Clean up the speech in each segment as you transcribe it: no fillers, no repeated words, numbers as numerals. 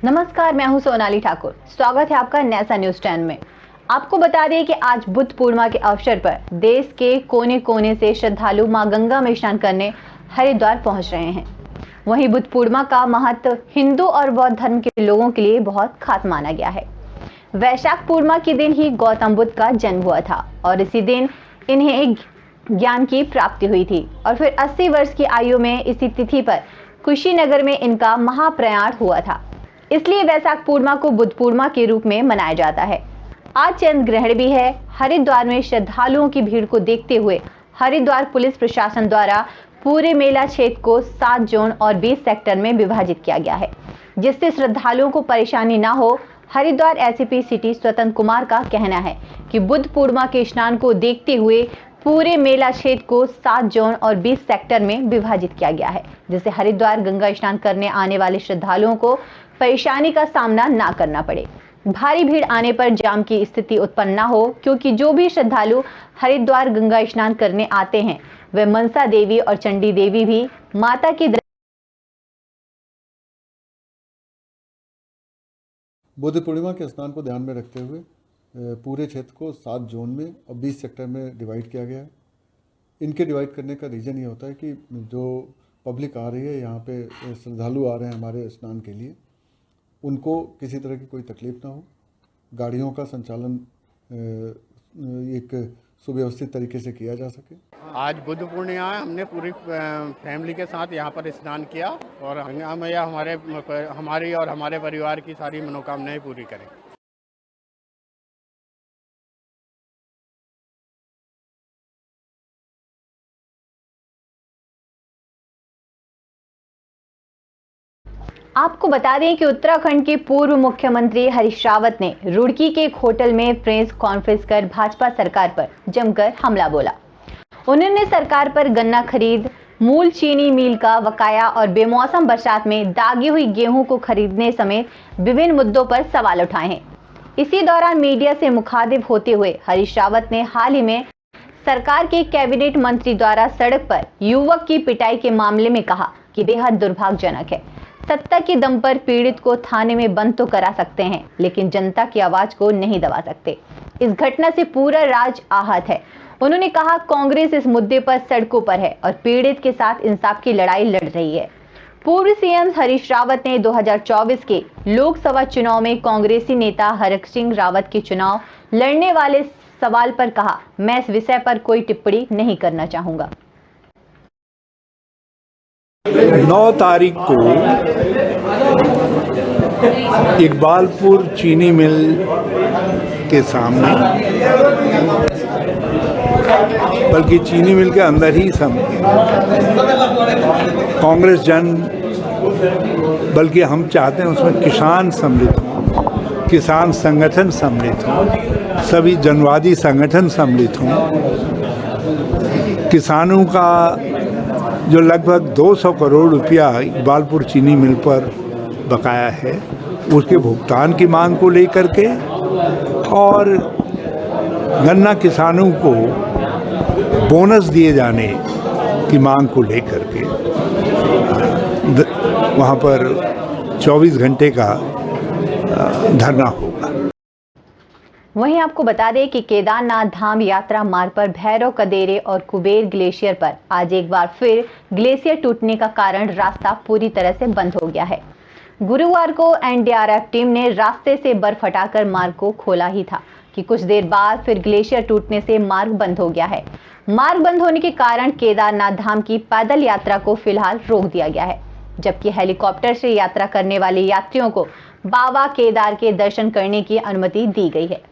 नमस्कार, मैं हूं सोनाली ठाकुर। स्वागत है आपका नेसा न्यूज 10 में। आपको बता दें कि आज बुद्ध पूर्णिमा के अवसर पर देश के कोने कोने से श्रद्धालु मां गंगा में स्नान करने हरिद्वार पहुंच रहे हैं। वहीं बुद्ध पूर्णिमा का महत्व हिंदू और बौद्ध धर्म के लोगों के लिए बहुत खास माना गया है। वैशाख पूर्णिमा के दिन ही गौतम बुद्ध का जन्म हुआ था और इसी दिन इन्हें एक ज्ञान की प्राप्ति हुई थी और फिर 80 वर्ष की आयु में इसी तिथि पर कुशीनगर में इनका महाप्रयाण हुआ था। इसलिए वैशाख पूर्णिमा को बुद्ध पूर्णिमा के रूप में मनाया जाता है। आज चंद्र ग्रहण भी है। हरिद्वार में श्रद्धालुओं की भीड़ को देखते हुए हरिद्वार पुलिस प्रशासन द्वारा पूरे मेला क्षेत्र को 7 जोन और 20 सेक्टर में विभाजित किया गया है, जिससे श्रद्धालुओं को परेशानी न हो। हरिद्वार एसपी सिटी स्वतंत्र कुमार का कहना है कि बुद्ध पूर्णिमा के स्नान को देखते हुए पूरे मेला क्षेत्र को 7 जोन और 20 सेक्टर में विभाजित किया गया है, जिससे हरिद्वार गंगा स्नान करने आने वाले श्रद्धालुओं को परेशानी का सामना ना करना पड़े। भारी भीड़ आने पर जाम की स्थिति उत्पन्न न हो, क्योंकि जो भी श्रद्धालु हरिद्वार गंगा स्नान करने आते हैं वे मनसा देवी और चंडी देवी भी माता की बुद्ध पूर्णिमा के स्नान को ध्यान में रखते हुए पूरे क्षेत्र को 7 जोन में और 20 सेक्टर में डिवाइड किया गया है। इनके डिवाइड करने का रीज़न ये होता है कि जो पब्लिक आ रही है, यहाँ पे श्रद्धालु आ रहे हैं हमारे स्नान के लिए, उनको किसी तरह की कोई तकलीफ ना हो, गाड़ियों का संचालन एक सुव्यवस्थित तरीके से किया जा सके। आज बुद्ध पूर्णिमा है। हमने पूरी फैमिली के साथ यहाँ पर स्नान किया और गंगा मैया हमारी और हमारे परिवार की सारी मनोकामनाएं पूरी करें। आपको बता दें कि उत्तराखंड के पूर्व मुख्यमंत्री हरीश रावत ने रुड़की के एक होटल में प्रेस कॉन्फ्रेंस कर भाजपा सरकार पर जमकर हमला बोला। उन्होंने सरकार पर गन्ना खरीद, मूल चीनी मिल का बकाया और बेमौसम बरसात में दागी हुई गेहूं को खरीदने समेत विभिन्न मुद्दों पर सवाल उठाए हैं। इसी दौरान मीडिया से मुखातिब होते हुए हरीश रावत ने हाल ही में सरकार के कैबिनेट मंत्री द्वारा सड़क पर युवक की पिटाई के मामले में कहा कि बेहद दुर्भाग्यजनक है। सत्ता के दम पर पीड़ित को थाने में बंद तो करा सकते हैं, लेकिन जनता की आवाज को नहीं दबा सकते। इस घटना से पूरा राज्य आहत है। उन्होंने कहा, कांग्रेस इस मुद्दे पर सड़कों पर है और पीड़ित के साथ इंसाफ की लड़ाई लड़ रही है। पूर्व सीएम हरीश रावत ने 2024 के लोकसभा चुनाव में कांग्रेसी नेता हरक सिंह रावत के चुनाव लड़ने वाले सवाल पर कहा, मैं इस विषय पर कोई टिप्पणी नहीं करना चाहूंगा। 9 तारीख को इकबालपुर चीनी मिल के सामने, बल्कि चीनी मिल के अंदर ही सब कांग्रेस जन, बल्कि हम चाहते हैं उसमें किसान सम्मिलित हों, किसान संगठन सम्मिलित हों, सभी जनवादी संगठन सम्मिलित हों। किसानों का जो लगभग 200 करोड़ रुपया इकबालपुर चीनी मिल पर बकाया है, उसके भुगतान की मांग को लेकर के और गन्ना किसानों को बोनस दिए जाने की मांग को लेकर के वहाँ पर 24 घंटे का धरना होगा। वहीं आपको बता दें कि केदारनाथ धाम यात्रा मार्ग पर भैरव कदेरे और कुबेर ग्लेशियर पर आज एक बार फिर ग्लेशियर टूटने का कारण रास्ता पूरी तरह से बंद हो गया है। गुरुवार को एनडीआरएफ टीम ने रास्ते से बर्फ हटाकर मार्ग को खोला ही था कि कुछ देर बाद फिर ग्लेशियर टूटने से मार्ग बंद हो गया है। मार्ग बंद होने के कारण केदारनाथ धाम की पैदल यात्रा को फिलहाल रोक दिया गया है, जबकि हेलीकॉप्टर से यात्रा करने वाले यात्रियों को बाबा केदार के दर्शन करने की अनुमति दी गई है।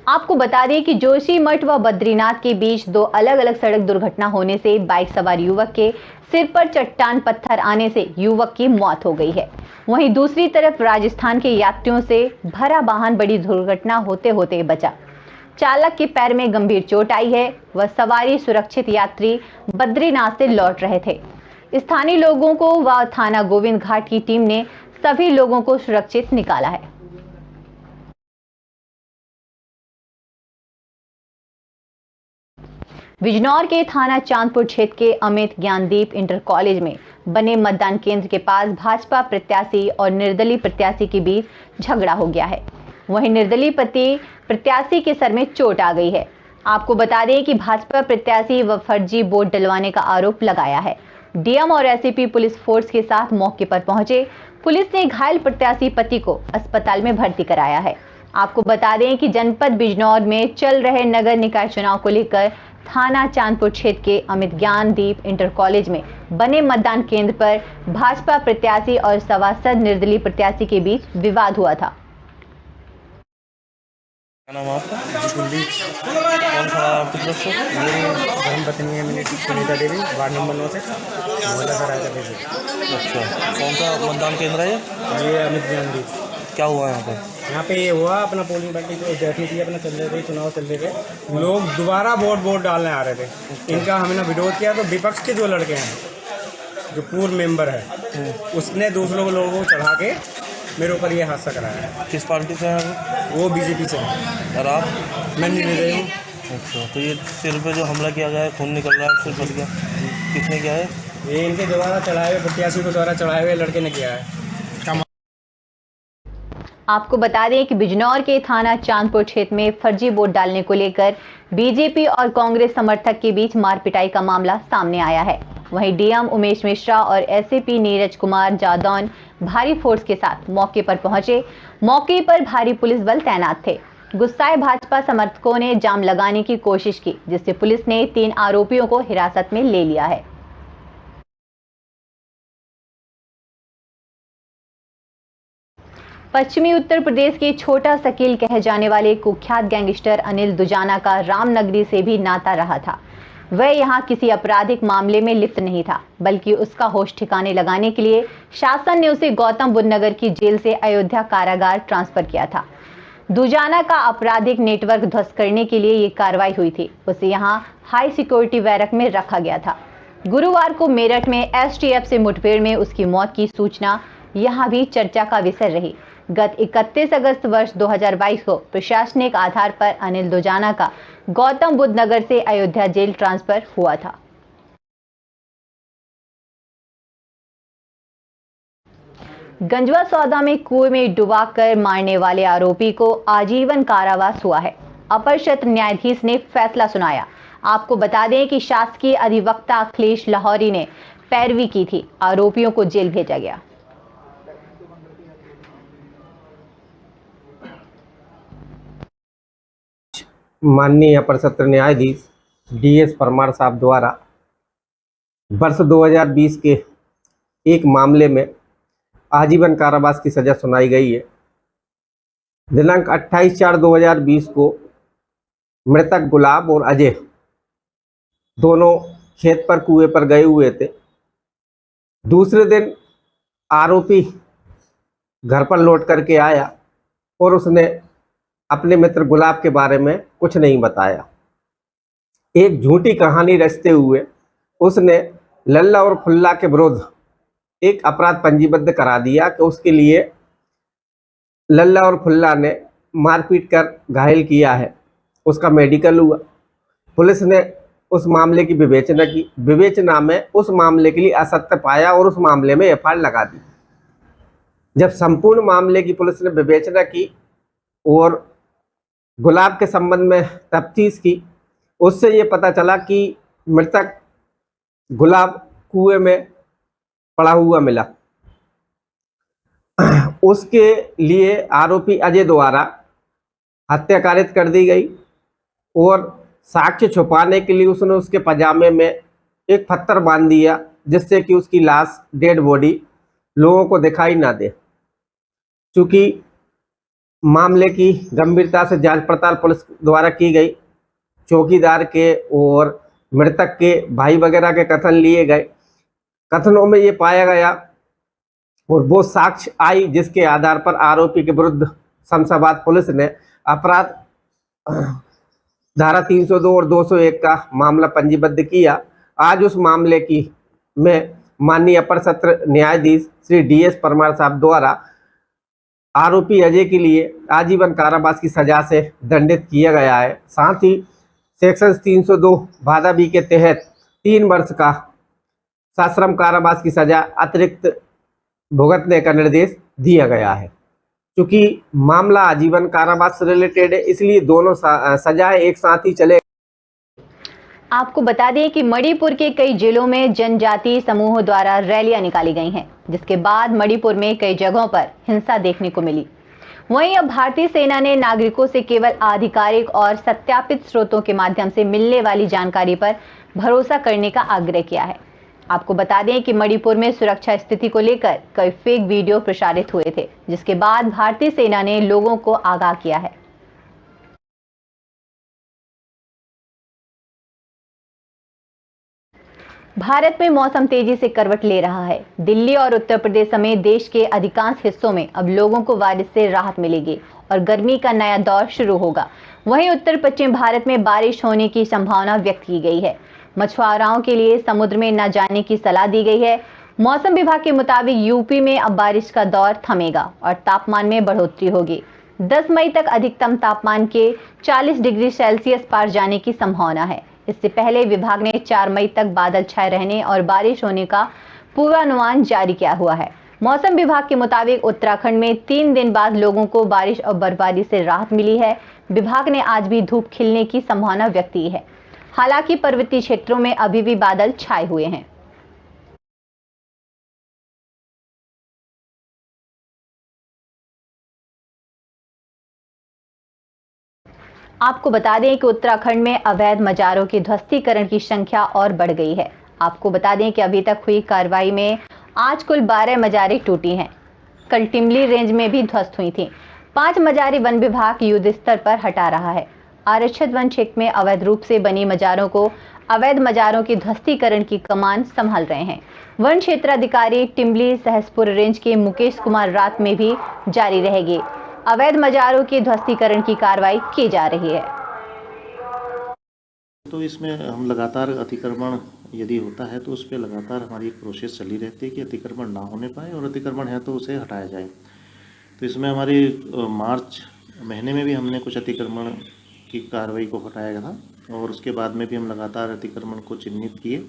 आपको बता दें कि जोशीमठ व बद्रीनाथ के बीच 2 अलग अलग सड़क दुर्घटना होने से बाइक सवार युवक के सिर पर चट्टान पत्थर आने से युवक की मौत हो गई है। वहीं दूसरी तरफ राजस्थान के यात्रियों से भरा वाहन बड़ी दुर्घटना होते होते बचा। चालक के पैर में गंभीर चोट आई है। वह सवारी सुरक्षित यात्री बद्रीनाथ से लौट रहे थे। स्थानीय लोगों को व थाना गोविंद घाट की टीम ने सभी लोगों को सुरक्षित निकाला है। बिजनौर के थाना चांदपुर क्षेत्र के अमित ज्ञानदीप इंटर कॉलेज में बने मतदान केंद्र के पास भाजपा प्रत्याशी और निर्दलीय प्रत्याशी के बीच झगड़ा हो गया है। वहीं निर्दलीय प्रत्याशी के सर में चोट आ गई है। आपको बता दें कि भाजपा प्रत्याशी व फर्जी वोट डलवाने का आरोप लगाया है। डीएम और एसपी पुलिस फोर्स के साथ मौके पर पहुंचे। पुलिस ने घायल प्रत्याशी पति को अस्पताल में भर्ती कराया है। आपको बता दें कि जनपद बिजनौर में चल रहे नगर निकाय चुनाव को लेकर थाना चांदपुर क्षेत्र के अमित ज्ञानदीप इंटर कॉलेज में बने मतदान केंद्र पर भाजपा प्रत्याशी और सभासद निर्दलीय प्रत्याशी के बीच विवाद हुआ था। क्या नाम है आपका? कुलदीप। कौन सा आपकी तरफ से? मेरी धर्मपत्नी है मेरी सुनीता देवी, वार्ड नंबर 9 से मोहल्ला सराय से। अच्छा, कौन सा मतदान केंद्र है ये अमित ज्ञानदीप। क्या हुआ यहाँ पर? यहाँ पे ये हुआ, अपना पोलिंग पार्टी जो बैठी थी, अपना चल रहे थे चुनाव चल रहे थे, लोग दोबारा वोट डालने आ रहे थे। इनका हमने विरोध किया तो विपक्ष के जो लड़के हैं, जो पूर्व मेंबर है, उसने दूसरों लोगों को चढ़ा के मेरे ऊपर ये हादसा कराया है। किस पार्टी से हैं वो बीजेपी से है और आप? मैं नहीं ले रही हूँ। अच्छा, तो ये सिर पे जो हमला किया गया है, खून निकल रहा है, सिर फट गया, किसने किया है? ये इनके द्वारा चढ़ाए हुए, प्रत्याशी को द्वारा चढ़ाए हुए लड़के ने किया है। आपको बता दें कि बिजनौर के थाना चांदपुर क्षेत्र में फर्जी वोट डालने को लेकर बीजेपी और कांग्रेस समर्थक के बीच मारपिटाई का मामला सामने आया है। वहीं डीएम उमेश मिश्रा और एसपी नीरज कुमार जादौन भारी फोर्स के साथ मौके पर पहुंचे। मौके पर भारी पुलिस बल तैनात थे। गुस्साए भाजपा समर्थकों ने जाम लगाने की कोशिश की, जिससे पुलिस ने 3 आरोपियों को हिरासत में ले लिया है। पश्चिमी उत्तर प्रदेश के छोटा सकील कहे जाने वाले कुख्यात गैंगस्टर अनिल दुजाना का रामनगरी से भी नाता रहा था। वह यहां किसी आपराधिक मामले में लिप्त नहीं था, बल्कि उसका होश ठिकाने लगाने के लिए शासन ने उसे गौतम बुद्ध नगर की जेल से अयोध्या कारागार ट्रांसफर किया था। दुजाना का आपराधिक नेटवर्क ध्वस्त करने के लिए ये कार्रवाई हुई थी। उसे यहां हाई सिक्योरिटी बैरक में रखा गया था। गुरुवार को मेरठ में एसटीएफ से मुठभेड़ में उसकी मौत की सूचना यहां भी चर्चा का विषय रही। गत 31 अगस्त वर्ष 2022 को प्रशासनिक आधार पर अनिल दुजाना का गौतम बुद्ध नगर से अयोध्या जेल ट्रांसफर हुआ था। गंजवा सौदा में कुएं में डुबाकर मारने वाले आरोपी को आजीवन कारावास हुआ है। अपर सत्र न्यायाधीश ने फैसला सुनाया। आपको बता दें कि शासकीय अधिवक्ता अखिलेश लाहौरी ने पैरवी की थी। आरोपियों को जेल भेजा गया। माननीय अपर सत्र न्यायाधीश डीएस परमार साहब द्वारा वर्ष 2020 के एक मामले में आजीवन कारावास की सजा सुनाई गई है। दिनांक 28/4/2020 को मृतक गुलाब और अजय दोनों खेत पर कुएं पर गए हुए थे। दूसरे दिन आरोपी घर पर लौट करके आया और उसने अपने मित्र गुलाब के बारे में कुछ नहीं बताया। एक झूठी कहानी रचते हुए उसने लल्ला और फुल्ला के विरुद्ध एक अपराध पंजीबद्ध करा दिया कि उसके लिए लल्ला और फुल्ला ने मारपीट कर घायल किया है। उसका मेडिकल हुआ। पुलिस ने उस मामले की विवेचना की। विवेचना में उस मामले के लिए असत्य पाया और उस मामले में एफआईआर लगा दी। जब संपूर्ण मामले की पुलिस ने विवेचना की और गुलाब के संबंध में तफ्तीश की, उससे ये पता चला कि मृतक गुलाब कुएं में पड़ा हुआ मिला। उसके लिए आरोपी अजय द्वारा हत्या कारित कर दी गई और साक्ष्य छुपाने के लिए उसने उसके पजामे में एक पत्थर बांध दिया, जिससे कि उसकी लाश, डेड बॉडी लोगों को दिखाई ना दे। चूँकि मामले की गंभीरता से जांच पड़ताल पुलिस द्वारा की गई, चौकीदार के और मृतक के भाई वगैरह के कथन लिए गए। कथनों में ये पाया गया और वो साक्ष्य आई जिसके आधार पर आरोपी के विरुद्ध शमशाबाद पुलिस ने अपराध धारा 302 और 201 का मामला पंजीबद्ध किया। आज उस मामले की में माननीय अपर सत्र न्यायाधीश श्री डीएस परमार साहब द्वारा आरोपी अजय के लिए आजीवन कारावास की सजा से दंडित किया गया है। साथ ही सेक्शन 302 भादा बी के तहत 3 वर्ष का सश्रम कारावास की सजा अतिरिक्त भुगतने का निर्देश दिया गया है। क्योंकि मामला आजीवन कारावास से रिलेटेड है, इसलिए दोनों सजाएं एक साथ ही चले। आपको बता दें कि मणिपुर के कई जिलों में जनजातीय समूहों द्वारा रैलियां निकाली गई हैं, जिसके बाद मणिपुर में कई जगहों पर हिंसा देखने को मिली। वहीं अब भारतीय सेना ने नागरिकों से केवल आधिकारिक और सत्यापित स्रोतों के माध्यम से मिलने वाली जानकारी पर भरोसा करने का आग्रह किया है। आपको बता दें कि मणिपुर में सुरक्षा स्थिति को लेकर कई फेक वीडियो प्रसारित हुए थे, जिसके बाद भारतीय सेना ने लोगों को आगाह किया है। भारत में मौसम तेजी से करवट ले रहा है। दिल्ली और उत्तर प्रदेश समेत देश के अधिकांश हिस्सों में अब लोगों को बारिश से राहत मिलेगी और गर्मी का नया दौर शुरू होगा। वहीं उत्तर पश्चिम भारत में बारिश होने की संभावना व्यक्त की गई है। मछुआरों के लिए समुद्र में न जाने की सलाह दी गई है। मौसम विभाग के मुताबिक यूपी में अब बारिश का दौर थमेगा और तापमान में बढ़ोतरी होगी। 10 मई तक अधिकतम तापमान के 40 डिग्री सेल्सियस पार जाने की संभावना है। इससे पहले विभाग ने 4 मई तक बादल छाए रहने और बारिश होने का पूर्वानुमान जारी किया हुआ है। मौसम विभाग के मुताबिक उत्तराखंड में 3 दिन बाद लोगों को बारिश और बर्फबारी से राहत मिली है। विभाग ने आज भी धूप खिलने की संभावना व्यक्त की है। हालांकि पर्वतीय क्षेत्रों में अभी भी बादल छाए हुए हैं। आपको बता दें कि उत्तराखंड में अवैध मजारों की ध्वस्तीकरण की संख्या और बढ़ गई है। आपको बता दें कि अभी तक हुई कार्रवाई में आज कुल 12 मजारें टूटी हैं। कल टिमली रेंज में भी ध्वस्त हुई थीं। 5 मजारी वन विभाग युद्ध स्तर पर हटा रहा है। आरक्षित वन क्षेत्र में अवैध रूप से बनी मजारों को अवैध मजारों की ध्वस्तीकरण की कमान संभाल रहे हैं। वन क्षेत्राधिकारी टिमली सहसपुर रेंज के मुकेश कुमार रात में भी जारी रहेगी। अवैध मजारों की ध्वस्तीकरण की कार्रवाई की जा रही है। तो इसमें हम लगातार अतिक्रमण यदि होता है तो उस पर लगातार हमारी एक प्रोसेस चली रहती है कि अतिक्रमण ना होने पाए और अतिक्रमण है तो उसे हटाया जाए। तो इसमें हमारे मार्च महीने में भी हमने कुछ अतिक्रमण की कार्रवाई को हटाया गया था और उसके बाद में भी हम लगातार अतिक्रमण को चिन्हित किए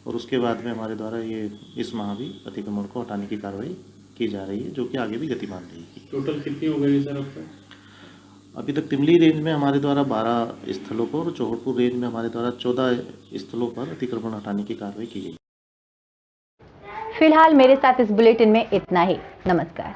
और उसके बाद में हमारे द्वारा ये इस माह भी अतिक्रमण को हटाने की कार्रवाई की जा रही है, जो कि आगे भी गतिमान रहेगी। टोटल कितनी हो गई सर अब तक? अभी तक तिमली रेंज में हमारे द्वारा 12 स्थलों पर और चौहटपुर रेंज में हमारे द्वारा 14 स्थलों पर अतिक्रमण हटाने की कार्रवाई की गई। फिलहाल मेरे साथ इस बुलेटिन में इतना ही। नमस्कार।